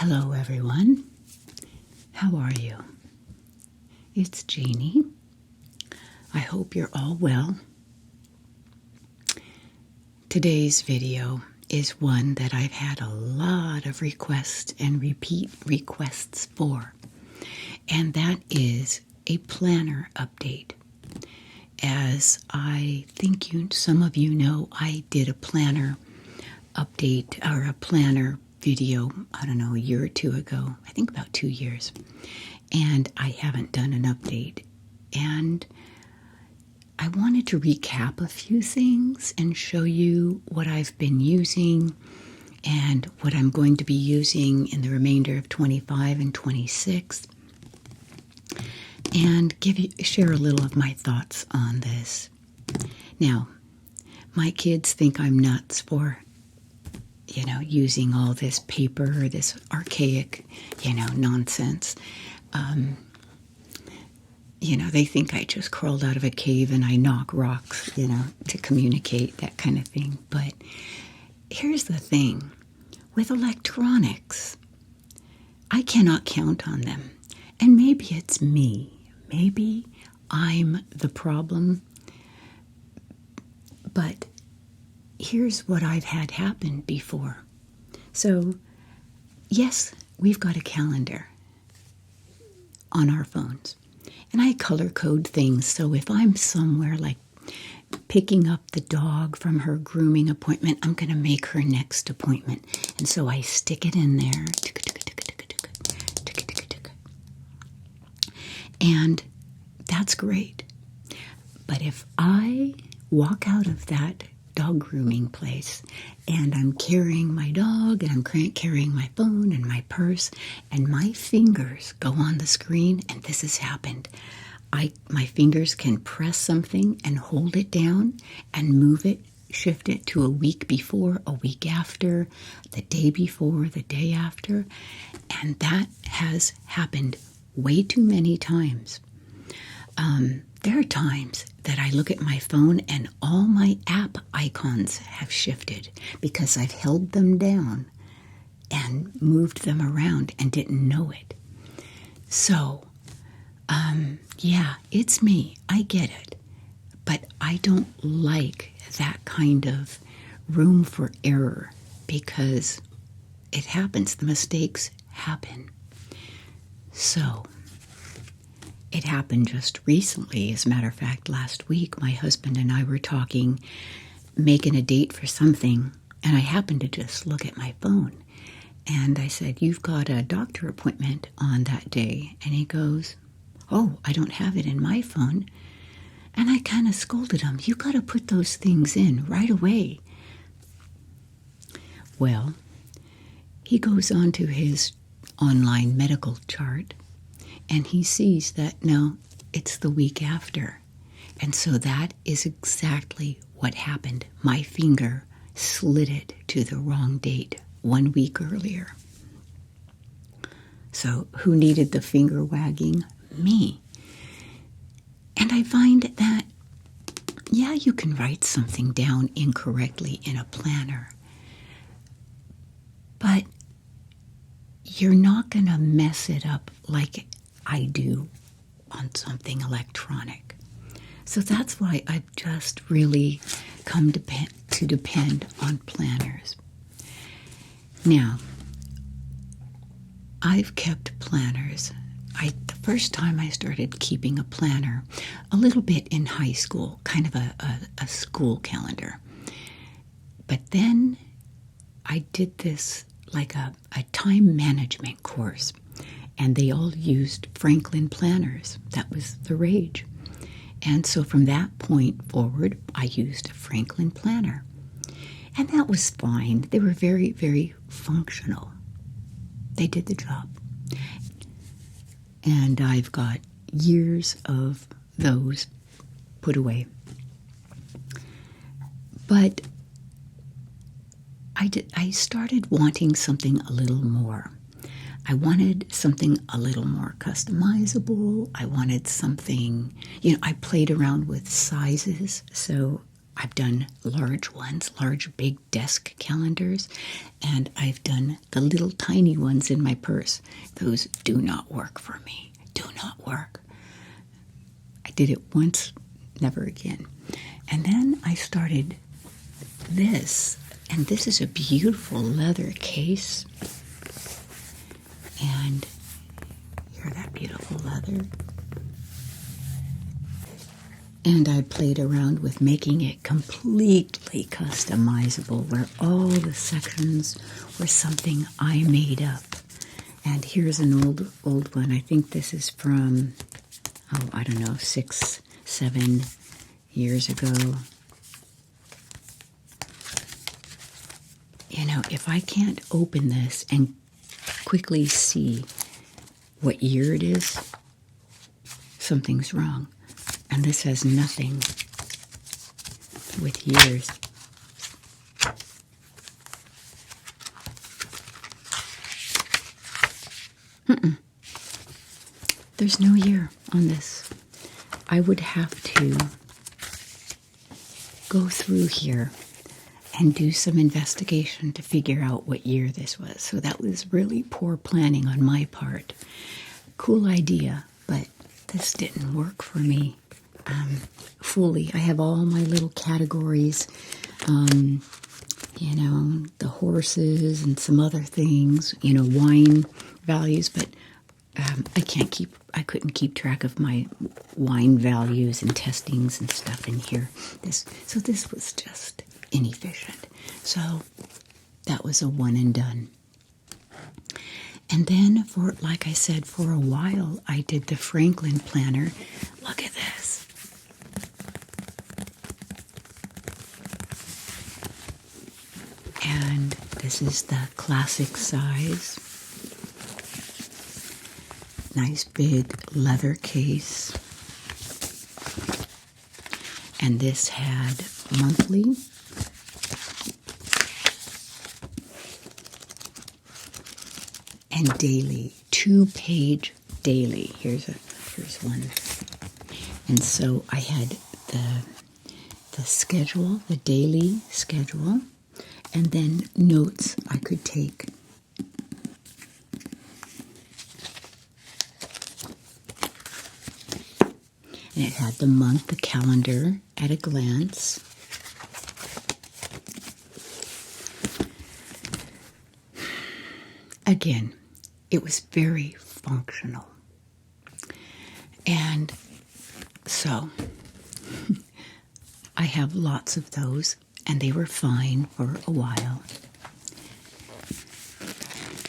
Hello everyone, how are you? It's Jeannie. I hope you're all well. Today's video is one that I've had a lot of requests and repeat requests for, and that is a planner update. As I think some of you know, I did a planner update or a planner video, I don't know, a year or two ago, I think about 2 years, and I haven't done an update. And I wanted to recap a few things and show you what I've been using and what I'm going to be using in the remainder of 25 and 26, and share a little of my thoughts on this. Now, my kids think I'm nuts for using all this paper or this archaic, nonsense. They think I just crawled out of a cave and I knock rocks, to communicate, that kind of thing. But here's the thing. With electronics, I cannot count on them. And maybe it's me. Maybe I'm the problem. But here's what I've had happen before. So, yes, we've got a calendar on our phones. And I color code things, so if I'm somewhere like picking up the dog from her grooming appointment, I'm going to make her next appointment. And so I stick it in there. And that's great. But if I walk out of that dog grooming place and I'm carrying my dog and I'm carrying my phone and my purse and my fingers go on the screen, and this has happened, my fingers can press something and hold it down and move it, shift it to a week before, a week after, the day before, the day after, and that has happened way too many times. There are times that I look at my phone and all my app icons have shifted because I've held them down and moved them around and didn't know it. So, yeah, it's me. I get it. But I don't like that kind of room for error because it happens. The mistakes happen. So, it happened just recently. As a matter of fact, last week, my husband and I were talking, making a date for something, and I happened to just look at my phone. And I said, "You've got a doctor appointment on that day." And he goes, "Oh, I don't have it in my phone." And I kind of scolded him. "You got to put those things in right away." Well, he goes on to his online medical chart, and he sees that, no, it's the week after. And so that is exactly what happened. My finger slid it to the wrong date 1 week earlier. So who needed the finger wagging? Me. And I find that, yeah, you can write something down incorrectly in a planner, but you're not going to mess it up like I do on something electronic. So that's why I've just really come to depend on planners. Now, I've kept planners. The first time I started keeping a planner, a little bit in high school, kind of a school calendar. But then I did this like a time management course. And they all used Franklin planners. That was the rage. And so from that point forward, I used a Franklin planner. And that was fine. They were very, very functional. They did the job. And I've got years of those put away. But I started wanting something a little more. I wanted something a little more customizable. I wanted something, I played around with sizes. So I've done large ones, large big desk calendars, and I've done the little tiny ones in my purse. Those do not work for me. Do not work. I did it once, never again. And then I started this, and this is a beautiful leather case. And hear that beautiful leather? And I played around with making it completely customizable, where all the sections were something I made up. And here's an old one. I think this is from, I don't know, 6, 7 years ago. You know, if I can't open this and quickly see what year it is, something's wrong. And this has nothing with years. There's no year on this. I would have to go through here and do some investigation to figure out what year this was. So that was really poor planning on my part. Cool idea, but this didn't work for me fully. I have all my little categories, you know, the horses and some other things, you know, wine values, but I couldn't keep track of my wine values and testings and stuff in here. So this was just inefficient. So that was a one and done. And then like I said, for a while, I did the Franklin planner. Look at this. And this is the classic size. Nice big leather case. And this had monthly and daily, 2-page daily. Here's one. And so I had the schedule, the daily schedule, and then notes I could take. And it had the month, the calendar at a glance. Again, it was very functional. And so I have lots of those, and they were fine for a while.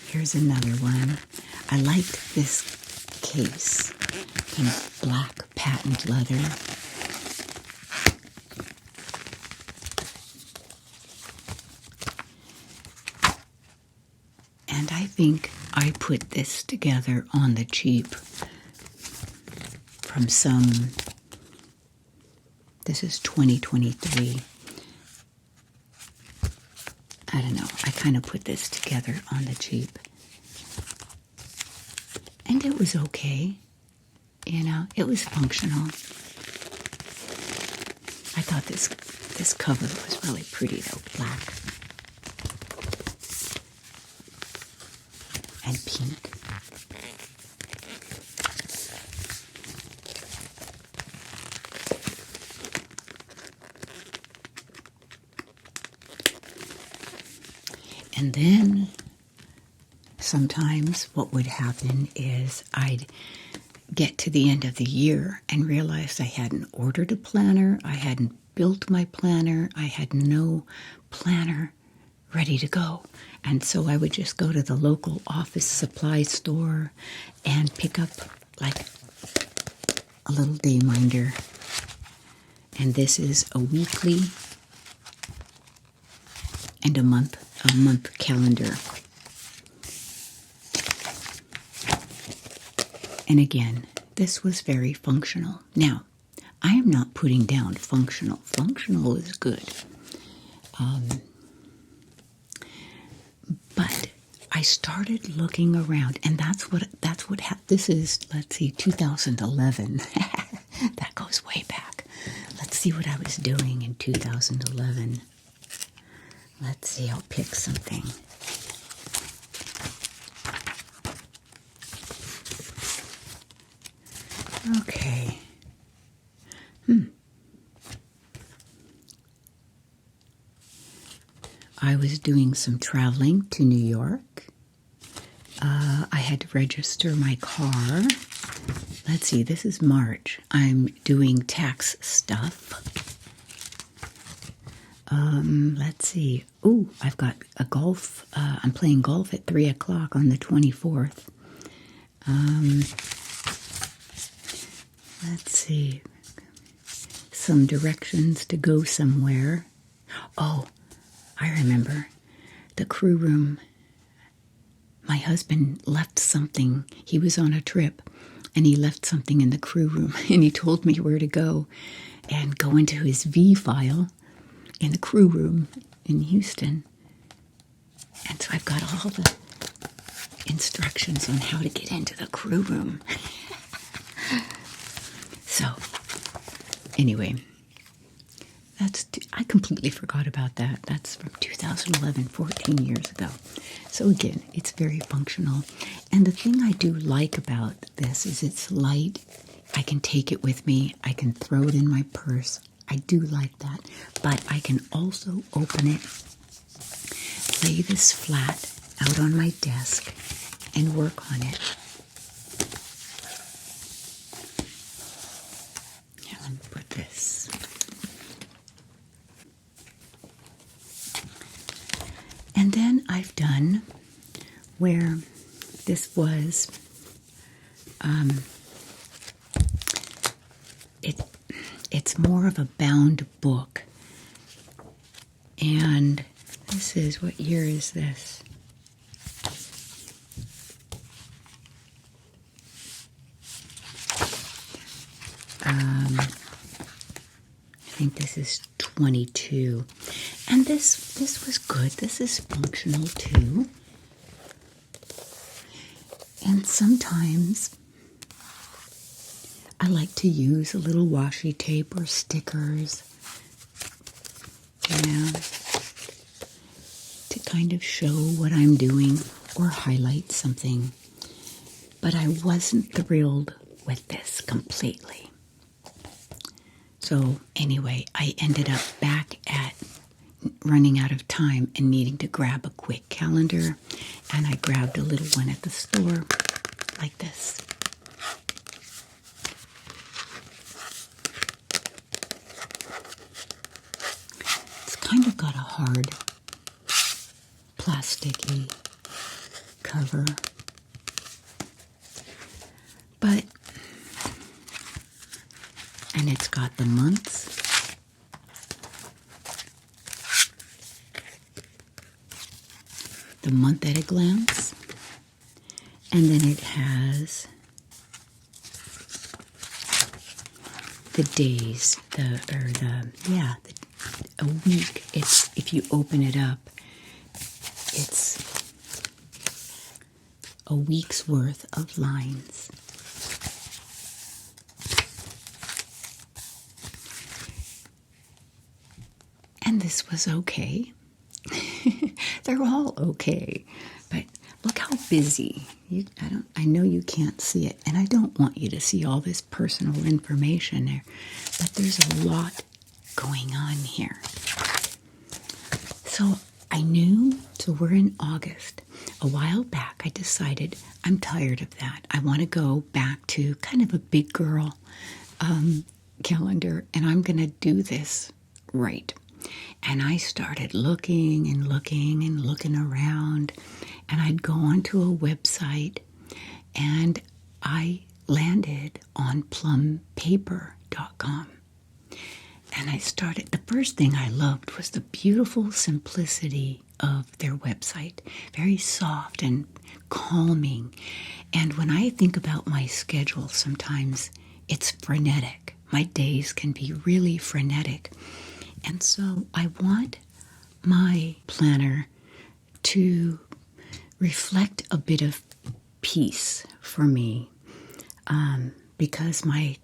Here's another one. I liked this case in black patent leather. And I think I put this together on the cheap from this is 2023. I don't know. I kind of put this together on the cheap. And it was okay. You know, it was functional. I thought this cover was really pretty though, black and pink. And then sometimes what would happen is I'd get to the end of the year and realize I hadn't ordered a planner, I hadn't built my planner, I had no planner ready to go. And so I would just go to the local office supply store and pick up like a little day minder. And this is a weekly and a month calendar. And again, this was very functional. Now, I am not putting down functional. Functional is good. But I started looking around, and that's what this is, let's see, 2011. That goes way back. Let's see what I was doing in 2011. Let's see, I'll pick something. Okay. I was doing some traveling to New York. I had to register my car. Let's see, this is March. I'm doing tax stuff. Let's see. Ooh, I've got a golf. I'm playing golf at 3 o'clock on the 24th. Let's see. Some directions to go somewhere. Oh, I remember. The crew room. My husband left something. He was on a trip, and he left something in the crew room, and he told me where to go and go into his V file in the crew room in Houston. And so I've got all the instructions on how to get into the crew room. So, anyway, I completely forgot about that. That's from 2011, 14 years ago. So again, it's very functional. And the thing I do like about this is it's light. I can take it with me. I can throw it in my purse. I do like that. But I can also open it, lay this flat out on my desk, and work on it. Here, let me put this. And then I've done where this was, it's more of a bound book. And this is, what year is this? I think this is 22. And this was good. This is functional too. And sometimes I like to use a little washi tape or stickers, to kind of show what I'm doing or highlight something. But I wasn't thrilled with this completely. So anyway, I ended up back at running out of time and needing to grab a quick calendar, and I grabbed a little one at the store like this. It's kind of got a hard plasticky cover, but, and it's got the months. The month at a glance, and then it has the days, a week. It's, if you open it up, it's a week's worth of lines. And this was okay. They're all okay, but look how busy. I know you can't see it, and I don't want you to see all this personal information there, but there's a lot going on here. So I knew, so we're in August. A while back, I decided I'm tired of that. I want to go back to kind of a big girl calendar, and I'm going to do this right. And I started looking and looking and looking around, and I'd go onto a website, and I landed on plumpaper.com. And I started, the first thing I loved was the beautiful simplicity of their website. Very soft and calming. And when I think about my schedule, sometimes it's frenetic. My days can be really frenetic. And so I want my planner to reflect a bit of peace for me, because my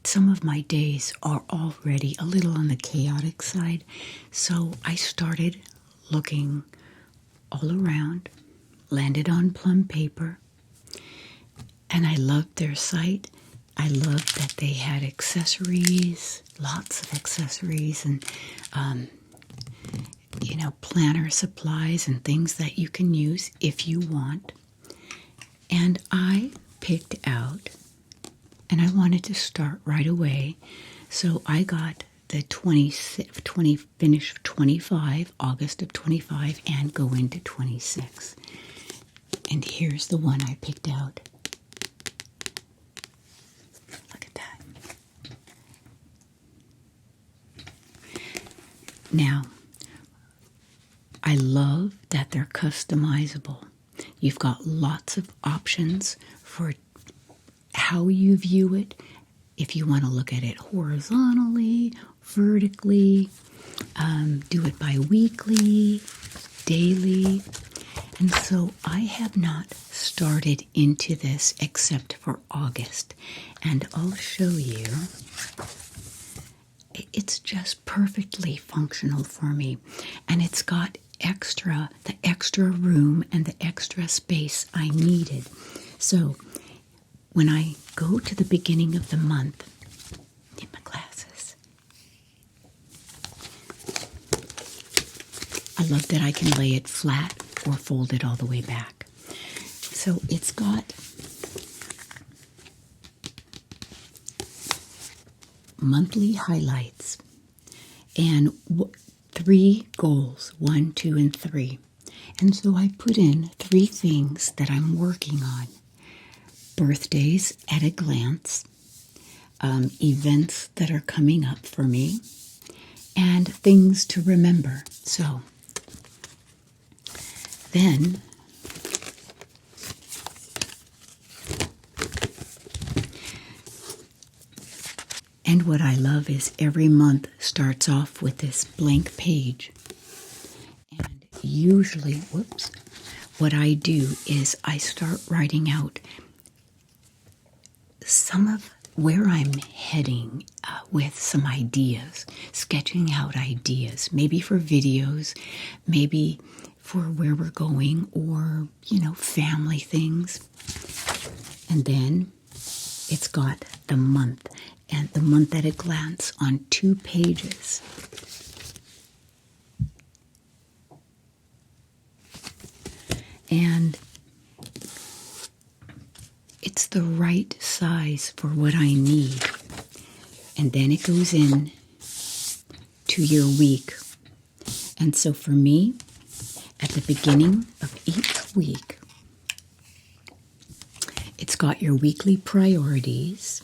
some of my days are already a little on the chaotic side, so I started looking all around, landed on Plum paper, and I loved their site. I loved that they had accessories, lots of accessories, and planner supplies and things that you can use if you want. And I picked out, and I wanted to start right away, so I got the 20 finish 25, August of 25, and go into 26. And here's the one I picked out. Look at that. Now, I love that they're customizable. You've got lots of options for how you view it. If you want to look at it horizontally, vertically, do it bi-weekly, daily. And so I have not started into this except for August. And I'll show you. It's just perfectly functional for me. And it's got the extra room and the extra space I needed. So when I go to the beginning of the month, need my glasses. I love that I can lay it flat or fold it all the way back. So it's got monthly highlights and 3 goals, 1, 2, and 3. And so I put in 3 things that I'm working on. Birthdays at a glance, events that are coming up for me, and things to remember. So then and what I love is every month starts off with this blank page. And usually, what I do is I start writing out some of where I'm heading with some ideas, sketching out ideas, maybe for videos, maybe for where we're going, or, family things. And then it's got the month, and the month at a glance on 2 pages. And it's the right size for what I need. And then it goes in to your week. And so for me, at the beginning of each week, it's got your weekly priorities,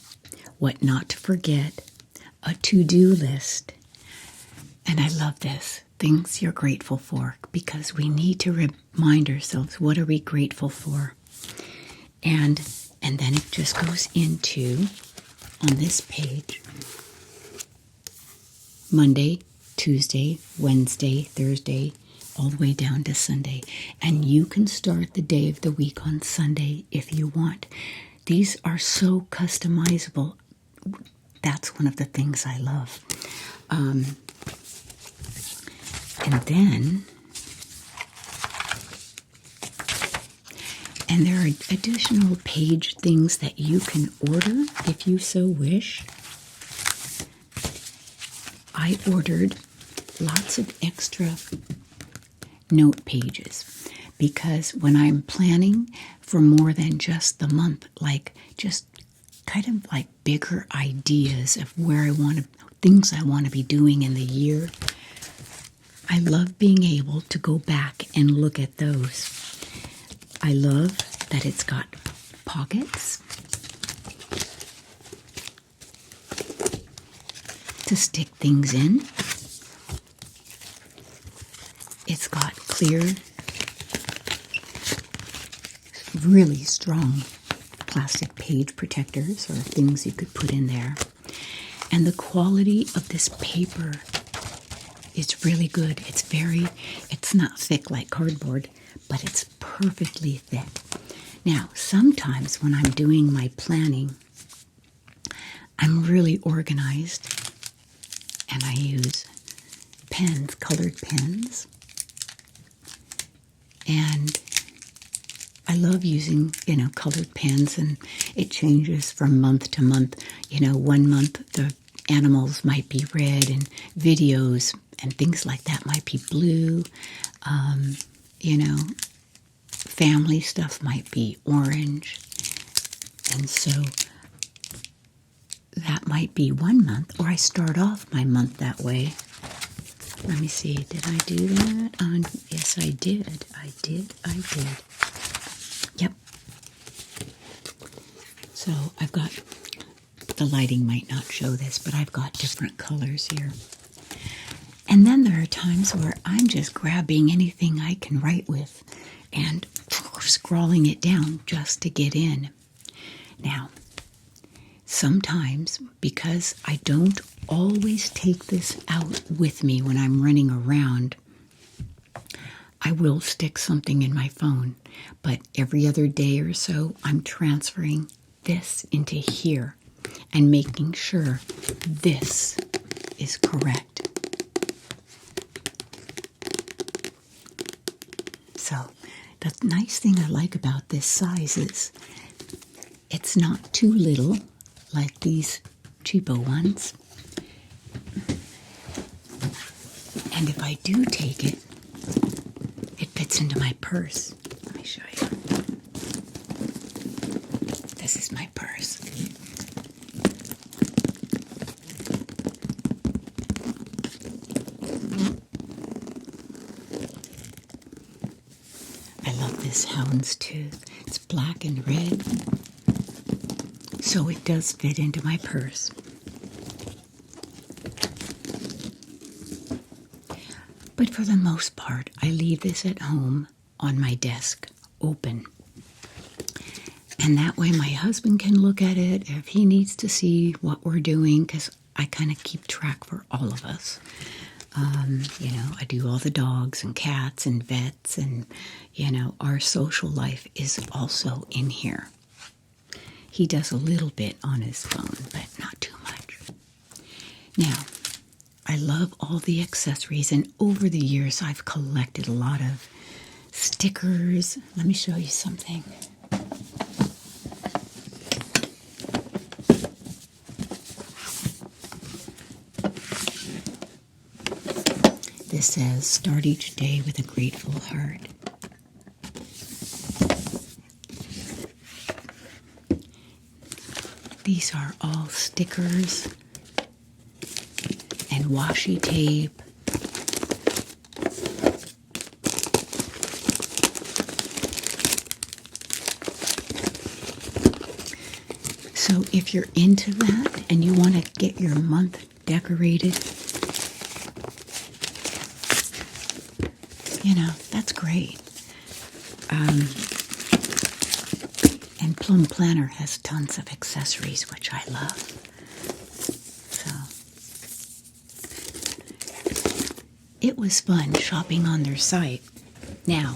what not to forget, a to-do list. And I love this, things you're grateful for, because we need to remind ourselves, what are we grateful for? And then it just goes into, on this page, Monday, Tuesday, Wednesday, Thursday, all the way down to Sunday. And you can start the day of the week on Sunday if you want. These are so customizable. That's one of the things I love. And there are additional page things that you can order if you so wish. I ordered lots of extra note pages because when I'm planning for more than just the month, like just kind of like bigger ideas of where I want to, things I want to be doing in the year, I love being able to go back and look at those. I love that it's got pockets to stick things in. It's got clear, really strong plastic page protectors or things you could put in there. And the quality of this paper is really good. It's not thick like cardboard, but it's perfectly thick. Now, sometimes when I'm doing my planning, I'm really organized, and I use pens, colored pens, and I love using, colored pens, and it changes from month to month. 1 month the animals might be red, and videos and things like that might be blue. Family stuff might be orange. And so that might be 1 month, or I start off my month that way. Let me see, did I do that? Yes, I did. I did. Yep. So I've got, the lighting might not show this, but I've got different colors here. And then there are times where I'm just grabbing anything I can write with and scrawling it down just to get in. Now, sometimes, because I don't always take this out with me when I'm running around, I will stick something in my phone. But every other day or so, I'm transferring this into here and making sure this is correct. So, the nice thing I like about this size is it's not too little, like these cheapo ones. And if I do take it, it fits into my purse. Let me show you. This is my purse. I love this houndstooth. It's black and red, so it does fit into my purse. But for the most part, I leave this at home on my desk, open. And that way my husband can look at it if he needs to see what we're doing, because I kind of keep track for all of us. I do all the dogs and cats and vets, and, our social life is also in here. He does a little bit on his phone, but not too much. Now, I love all the accessories, and over the years I've collected a lot of stickers. Let me show you something. This says, "Start each day with a grateful heart." These are all stickers and washi tape. So if you're into that and you want to get your month decorated, that's great. And Plum Planner has tons of accessories, which I love. So it was fun shopping on their site. Now,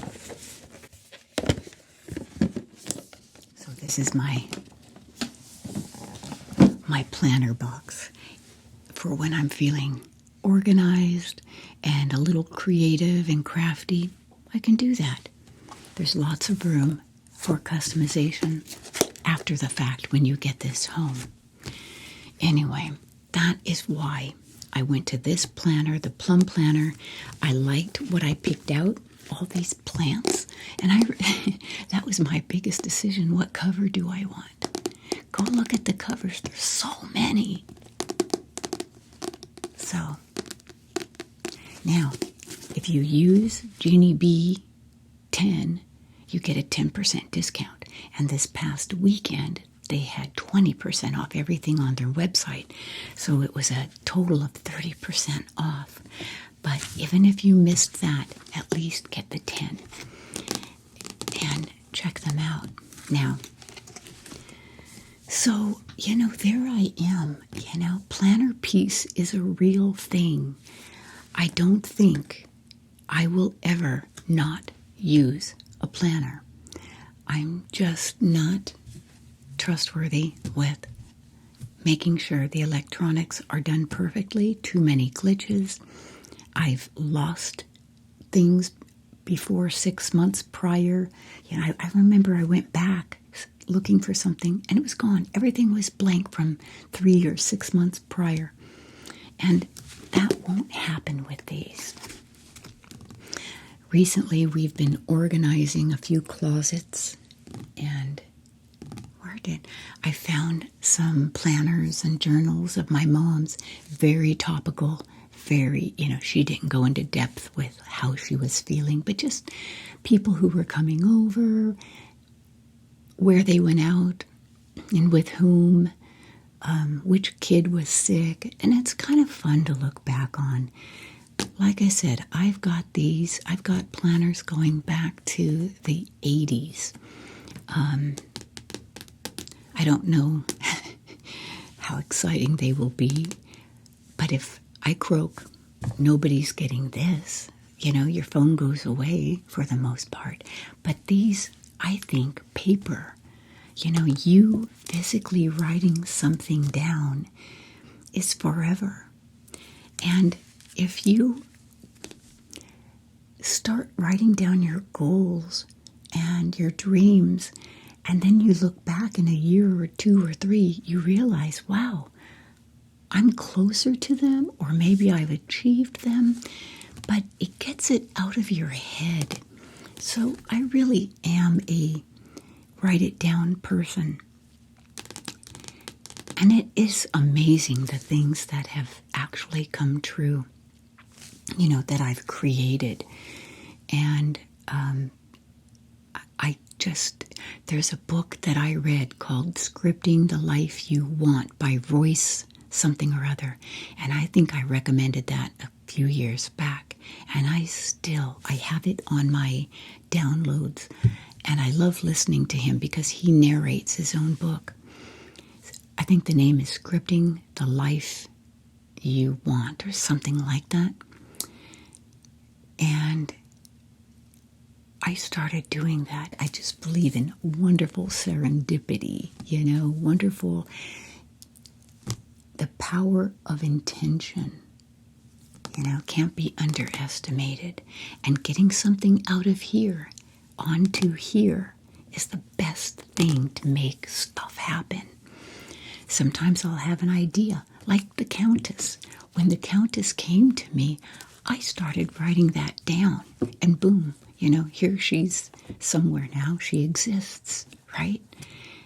so this is my planner box for when I'm feeling organized and a little creative and crafty. I can do that. There's lots of room for customization after the fact when you get this home. Anyway, that is why I went to this planner, the Plum Planner. I liked what I picked out, all these plants, and that was my biggest decision. What cover do I want? Go look at the covers. There's so many. So, now, if you use JeannieB 10, you get a 10% discount. And this past weekend, they had 20% off everything on their website. So it was a total of 30% off. But even if you missed that, at least get the 10. And check them out. Now, so, there I am. Planner peace is a real thing. I don't think I will ever not use a planner. I'm just not trustworthy with making sure the electronics are done perfectly, too many glitches. I've lost things before 6 months prior. I remember I went back looking for something and it was gone. Everything was blank from 3 or 6 months prior. And that won't happen with these. Recently, we've been organizing a few closets, and I found some planners and journals of my mom's, very topical, very, she didn't go into depth with how she was feeling, but just people who were coming over, where they went out, and with whom, which kid was sick, and it's kind of fun to look back on. Like I said, I've got planners going back to the 80s. I don't know how exciting they will be, but if I croak, nobody's getting this. Your phone goes away for the most part. But these, I think, paper, you physically writing something down is forever. And if you start writing down your goals and your dreams, and then you look back in a year or 2 or 3, you realize, wow, I'm closer to them, or maybe I've achieved them, but it gets it out of your head. So I really am a write it down person. And it is amazing the things that have actually come true, that I've created. And there's a book that I read called Scripting the Life You Want by Royce something or other. And I think I recommended that a few years back. And I have it on my downloads. And I love listening to him because he narrates his own book. I think the name is Scripting the Life You Want or something like that. And I started doing that. I just believe in wonderful serendipity, wonderful, the power of intention, can't be underestimated. And getting something out of here onto here is the best thing to make stuff happen. Sometimes I'll have an idea, like the Countess. When the Countess came to me, I started writing that down, and boom, here she's somewhere now. She exists, right?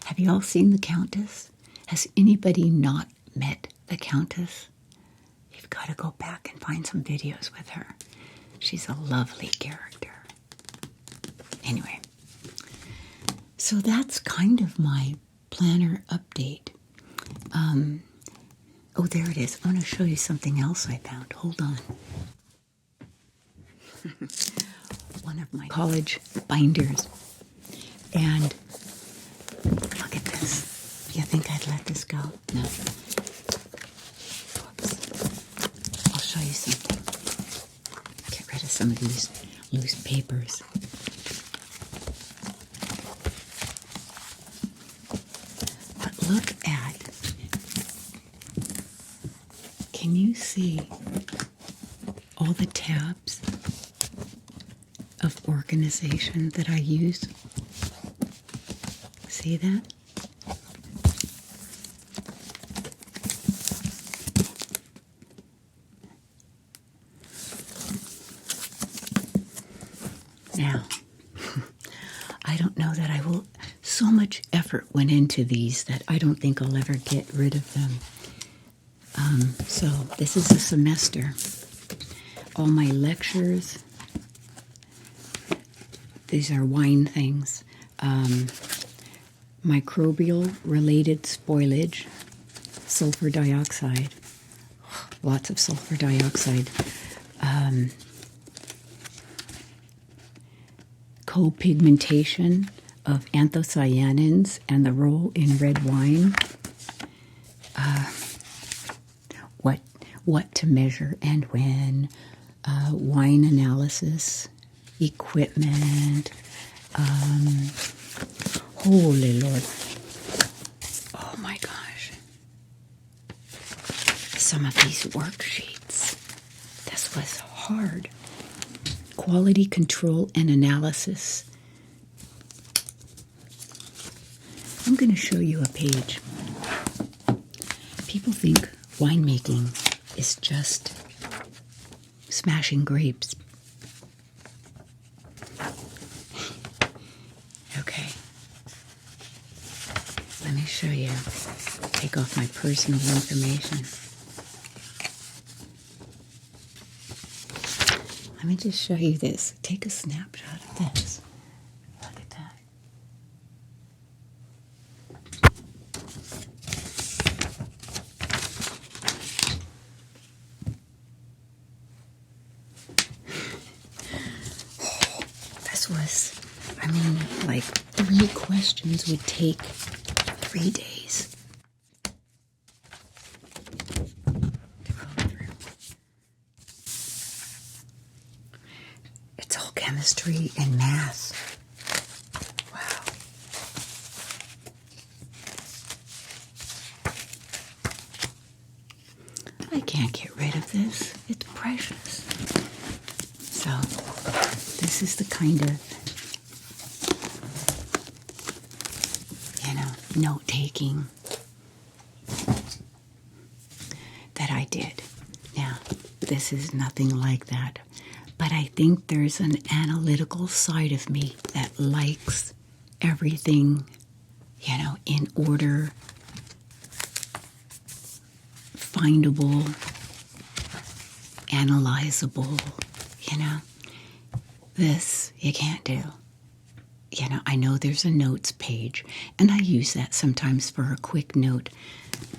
Have you all seen the Countess? Has anybody not met the Countess? You've got to go back and find some videos with her. She's a lovely character. Anyway, so that's kind of my planner update. There it is. I want to show you something else I found. Hold on. One of my college binders. And look at this. You think I'd let this go? No. Whoops. I'll show you something. Get rid of some of these loose papers. But look at, can you see all the tabs of organization that I use? See that? Now, I don't know that I will, so much effort went into these that I don't think I'll ever get rid of them. So this is a semester. All my lectures, these are wine things. Microbial related spoilage, sulfur dioxide, lots of sulfur dioxide, co-pigmentation of anthocyanins and the role in red wine, what to measure and when, wine analysis, equipment, holy Lord, oh my gosh, some of these worksheets. This was hard. Quality control and analysis. I'm going to show you a page. People think winemaking is just smashing grapes. Okay. Let me show you. Take off my personal information. Let me just show you this. Take a snapshot of this. Look at that. This was, I mean, like 3 questions would take 3 days. It's all chemistry and math. Wow. I can't get rid of this. It's precious. So, this is the kind of, note-taking that I did. Now, this is nothing like that. But I think there's an analytical side of me that likes everything, in order, findable, analyzable, This you can't do. I know there's a notes page, and I use that sometimes for a quick note,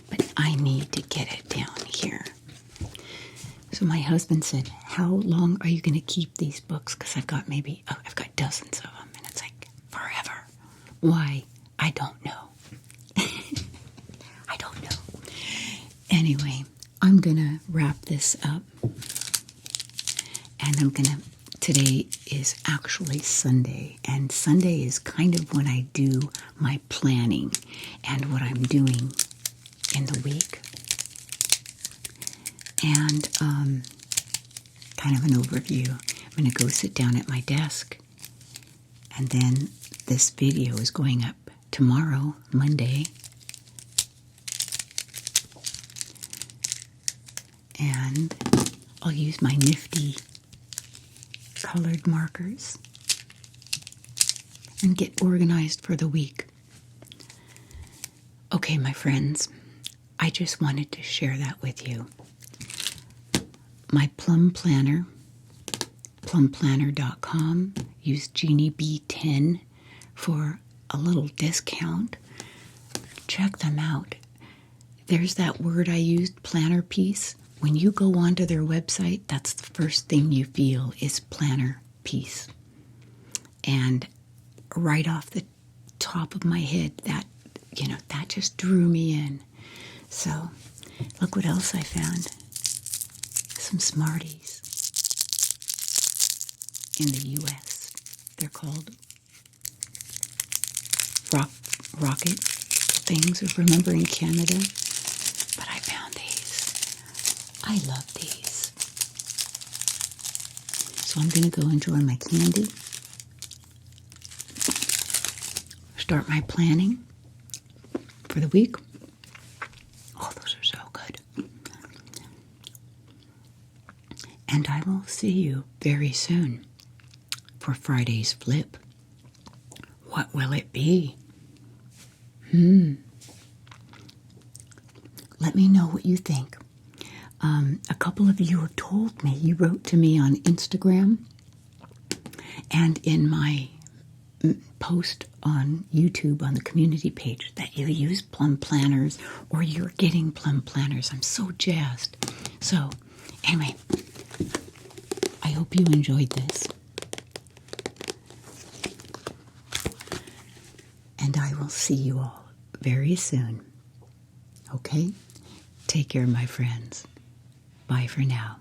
but I need to get it down here. So my husband said, how long are you going to keep these books? Because I've got dozens of them. And it's like, forever. Why? I don't know. I don't know. Anyway, I'm going to wrap this up. And today is actually Sunday. And Sunday is kind of when I do my planning and what I'm doing in the week. And kind of an overview. I'm going to go sit down at my desk. And then this video is going up tomorrow, Monday. And I'll use my nifty colored markers and get organized for the week. Okay, my friends, I just wanted to share that with you. My Plum Planner, plumplanner.com. Use JeannieB 10 for a little discount. Check them out. There's that word I used, planner piece. When you go onto their website, that's the first thing you feel is planner piece. And right off the top of my head, that just drew me in. So, look what else I found. Some Smarties in the U.S. They're called rocket things. Remember in Canada? But I found these. I love these. So I'm going to go enjoy my candy. Start my planning for the week. Oh, those are so good. And I will see you very soon for Friday's flip. What will it be? Let me know what you think. A couple of you have told me, you wrote to me on Instagram and in my post on YouTube on the community page that you use Plum Planners or you're getting Plum Planners. I'm so jazzed. So, anyway, I hope you enjoyed this. And I will see you all very soon. Okay? Take care, my friends. Bye for now.